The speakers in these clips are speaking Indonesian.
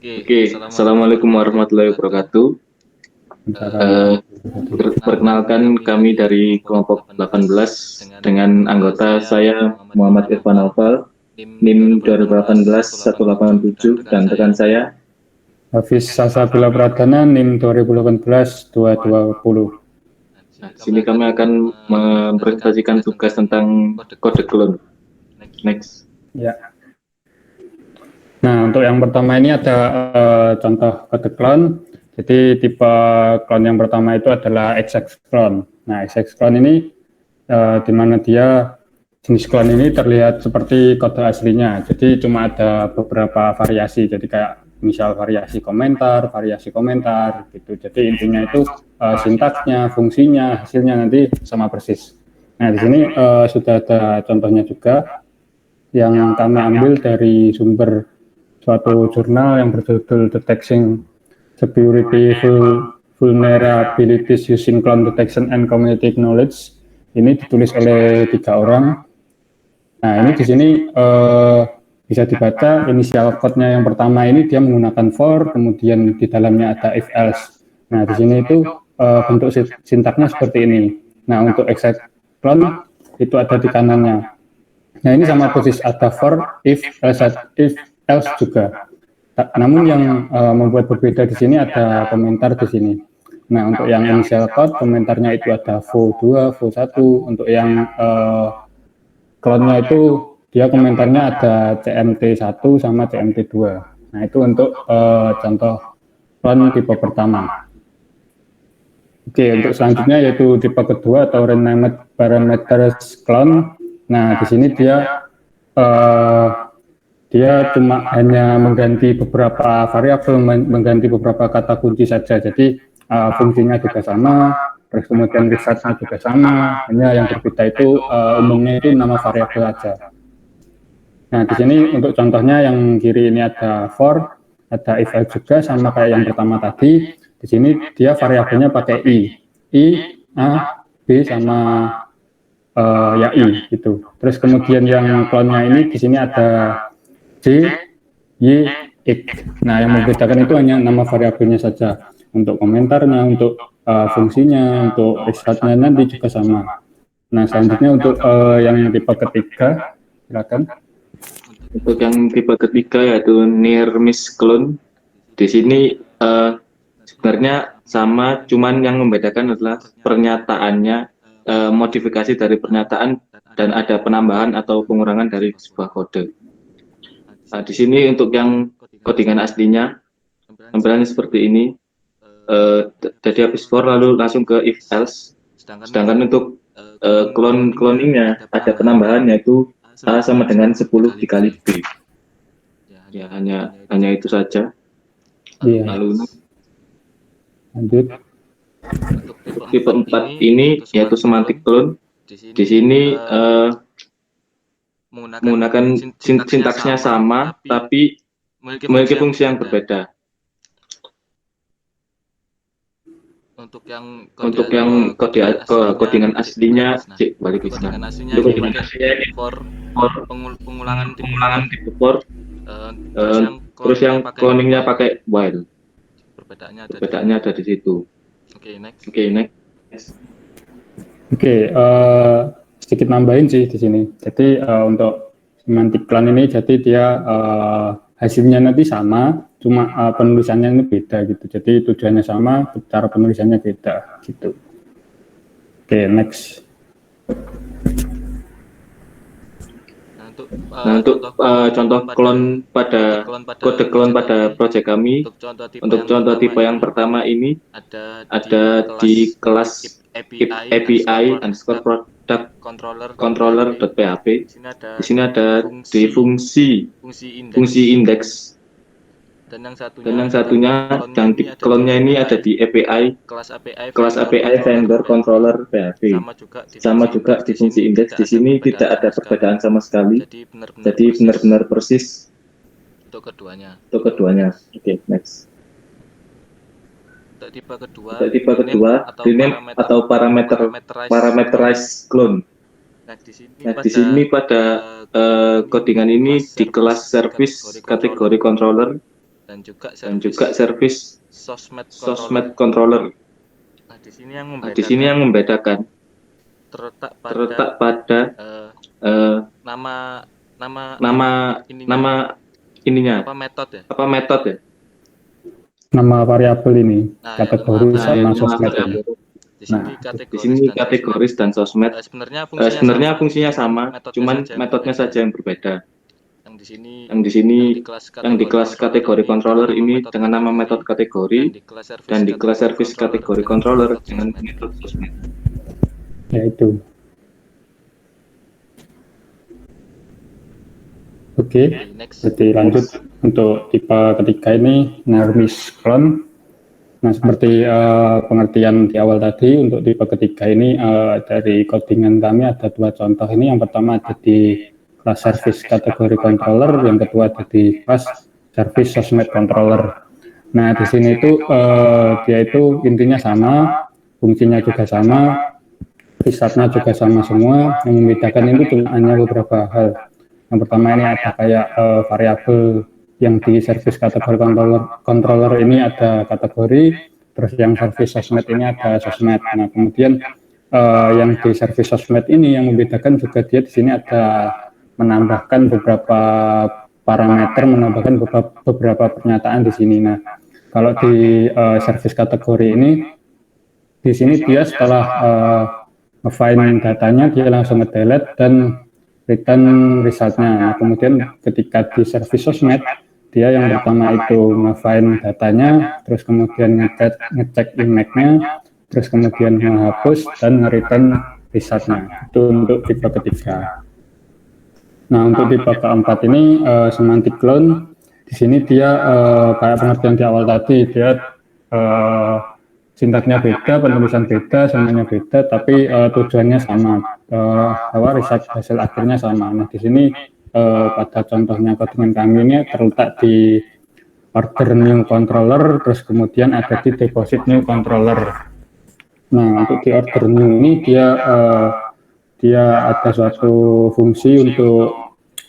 Oke, Assalamualaikum warahmatullahi wabarakatuh. Eh, Perkenalkan kami dari kelompok 18 dengan anggota saya Muhammad Irfan Naufal, NIM 2018-187, dan rekan saya Hafiz Salsabila Pradana, NIM 2018-220. Nah, di sini kami akan mempresentasikan tugas tentang kode clone. Next. Ya. Nah, untuk yang pertama ini ada contoh kode clone. Jadi tipe clone yang pertama itu adalah XX clone. Nah, XX clone ini di mana dia jenis clone ini terlihat seperti kode aslinya. Jadi cuma ada beberapa variasi. Jadi kayak misal variasi komentar gitu. Jadi intinya itu sintaksnya, fungsinya, hasilnya nanti sama persis. Nah, di sini sudah ada contohnya juga yang kami ambil dari sumber suatu jurnal yang berjudul Detecting Security Vulnerabilities Using Clone Detection and Community Knowledge. Ini ditulis oleh 3 orang. Nah, ini di sini bisa dibaca inisial code-nya yang pertama ini dia menggunakan for, kemudian di dalamnya ada if else. Nah, di sini itu bentuk sintaknya seperti ini. Nah, untuk exact clone itu ada di kanannya. Nah, ini sama persis ada for, if else juga. Namun yang membuat berbeda di sini ada komentar di sini. Nah, untuk yang initial code komentarnya itu ada vo2, vo1. Untuk yang clone-nya itu dia komentarnya ada cmt1 sama cmt2. Nah, itu untuk contoh clone tipe pertama. Oke, untuk selanjutnya yaitu tipe kedua atau renamed parameters clone. Nah, di sini dia cuma hanya mengganti beberapa variabel, mengganti beberapa kata kunci saja. Jadi fungsinya juga sama, terus kemudian resultnya juga sama. Hanya yang berbeda itu umumnya itu nama variabel aja. Nah, di sini untuk contohnya yang kiri ini ada for, ada if else juga sama kayak yang pertama tadi. Di sini dia variabelnya pakai i, a, b sama ya i gitu. Terus kemudian yang clone-nya ini di sini ada J, Y, X. Nah, yang membedakan itu hanya nama variabelnya saja. Untuk komentarnya, untuk fungsinya, untuk resultnya nanti juga sama. Nah, selanjutnya untuk yang tipe ketiga, silakan. Untuk yang tipe ketiga yaitu near miss clone. Di sini sebenarnya sama, cuman yang membedakan adalah pernyataannya, modifikasi dari pernyataan dan ada penambahan atau pengurangan dari sebuah kode. Nah, di sini untuk yang codingan aslinya tampilannya seperti ini. Jadi habis for lalu langsung ke if else. Sedangkan untuk cloningnya ada penambahan yaitu A sama dengan 10 dikali B. Ya, hanya itu saja. Lalu lanjut. untuk tipe 4 ini yaitu semantic clone. Di sini menggunakan sintaksnya sama tapi memiliki fungsi yang berbeda. Untuk yang codingan aslinya balik ke sana. Untuk codingan aslinya ini for pengulangan tipe for, terus yang cloningnya pakai while. Perbedaannya ada di situ. Oke, next. Oke, sedikit nambahin sih di sini. Jadi untuk semantic clone ini jadi dia hasilnya nanti sama, cuma penulisannya ini beda gitu. Jadi tujuannya sama, cara penulisannya beda gitu. Oke, next. Nah, untuk contoh kode clone pada project kami, untuk contoh tipe yang pertama ini ada di kelas API underscore product controller.php. Di sini ada di fungsi index. Dan yang satunya yang di clone-nya ini ada di API kelas API vendor controller PHP. Sama juga di fungsi index. Di sini tidak ada perbedaan sama sekali. Jadi benar-benar persis untuk keduanya. Oke, next. Untuk tipe kedua rename atau parameterized clone. Nah, di sini pada codingan ini di kelas service kategori controller. dan juga service sosmed controller. Nah, di sini yang membedakan terletak pada nama ininya. Apa metode? Nama variabel ini, kategori sama sosmed. Di sini kategoris dan sosmed sebenarnya fungsinya sama, cuman metodenya saja yang berbeda. Yang di sini yang di kelas kategori controller ini dengan nama metode kategori, dan di kelas service kategori controller dengan metode sosmed. Yaitu. Oke, jadi lanjut untuk tipe ketiga ini Nermis clone. Nah, seperti pengertian di awal tadi, untuk tipe ketiga ini dari codingan kami ada dua contoh ini. Yang pertama ada di kelas service kategori controller, yang kedua ada di kelas service sosmed controller. Nah, di sini itu dia itu intinya sama, fungsinya juga sama, risetnya juga sama semua. Yang membedakan itu cuma hanya beberapa hal. Yang pertama ini ada kayak variabel yang di service kategori controller ini ada kategori, terus yang service sosmed ini ada sosmed. Nah, kemudian yang di service sosmed ini yang membedakan juga dia di sini ada menambahkan beberapa parameter, menambahkan beberapa pernyataan di sini. Nah, kalau di service kategori ini, di sini dia setelah nge-find datanya dia langsung nge-delete dan return resultnya. Nah, kemudian ketika di service sosmed, dia yang pertama itu nge-find datanya, terus kemudian ngecek image-nya, terus kemudian menghapus dan nge-return resultnya. Itu untuk tipe ketiga. Nah, untuk tipe keempat ini semantic clone. Di sini dia kayak pengertian di awal tadi, dia sintaknya beda, penulisan beda, semuanya beda, tapi tujuannya sama, bahwa riset hasil akhirnya sama. Nah, di sini pada contohnya codingan kami ini terletak di order new controller, terus kemudian ada di deposit new controller. Nah, untuk di order new ini dia ada suatu fungsi untuk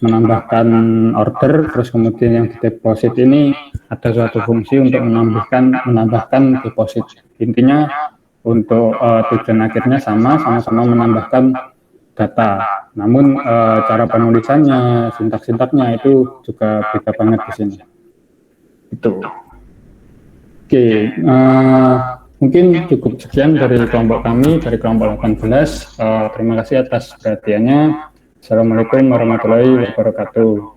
menambahkan order, terus kemudian yang di deposit ini ada suatu fungsi untuk menambahkan deposit. Intinya untuk tujuan akhirnya sama-sama menambahkan data. Namun cara penulisannya, sintak-sintaknya itu juga beda banget di sini. Itu. Oke, mungkin cukup sekian dari kelompok kami, dari kelompok 18. Terima kasih atas perhatiannya. Assalamualaikum warahmatullahi wabarakatuh.